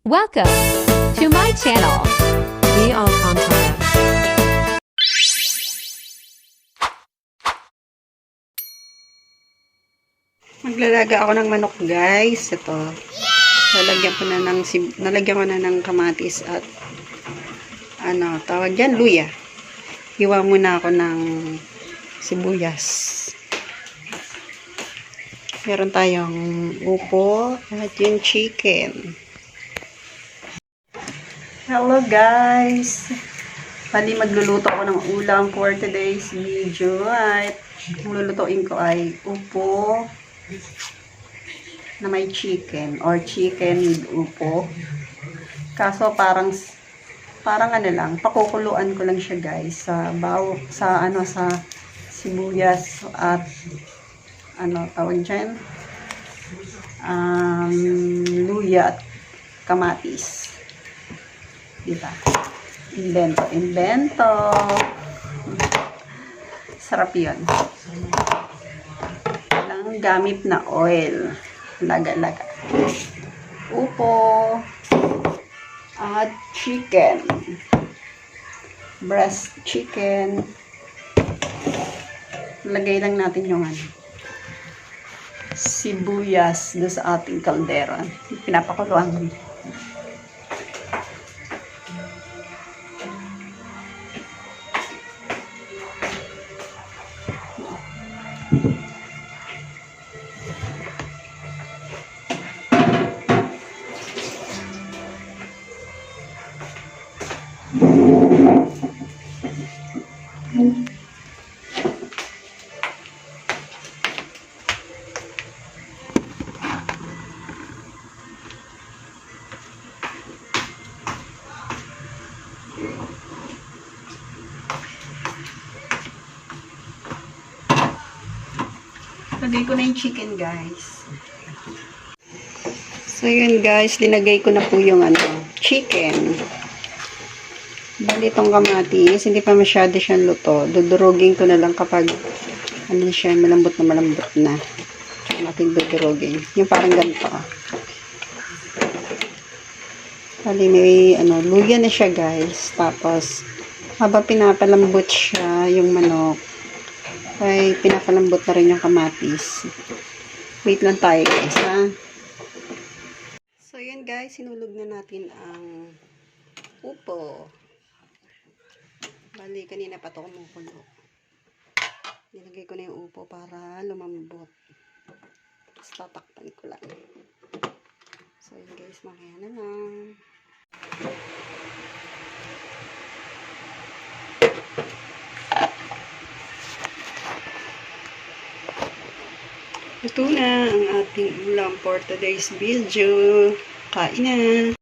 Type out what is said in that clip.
Welcome to my channel. Be all content. Maglalaga ako ng manok, guys. Ito. Nalagyan ko na ng kamatis at tawag diyan, luya. Hiwa muna ako ng sibuyas. Meron tayong upo at yung chicken. Hello, guys. Bali, magluluto ako ng ulam for today's video. At ang lulutuin ko ay upo na may chicken or chicken with upo. Kaso parang pakukuluan ko lang siya, guys, sa sibuyas at tawag dyan, luya at kamatis. Diba? Invento. Sarap yun. Walang gamit na oil. Laga-laga. Upo. At chicken. Breast chicken. Lagay lang natin yung sibuyas doon sa ating kaldero. Pinapakuluan. Lagay ko na yung chicken, guys. So, yun, guys. Linagay ko na po yung chicken. Bali itong kamatis, hindi pa masyado siyang luto. Dudurugin ko na lang kapag siya, malambot na. Ang ating dudurugin. Yung parang ganito. Bali may luya na siya, guys. Tapos, habang pinapalambot siya, yung manok, ay pinapalambot na rin yung kamatis. Wait lang tayo, guys, ha? So, yun, guys. Sinulog na natin ang upo. Bali, kanina pa ito kumukulo. Nilagay ko na yung upo para lumambot. Tapos tatakpan ko lang. So, yun, guys. Mamaya na lang. Ito na ang ating ulam for today's video. Kain na!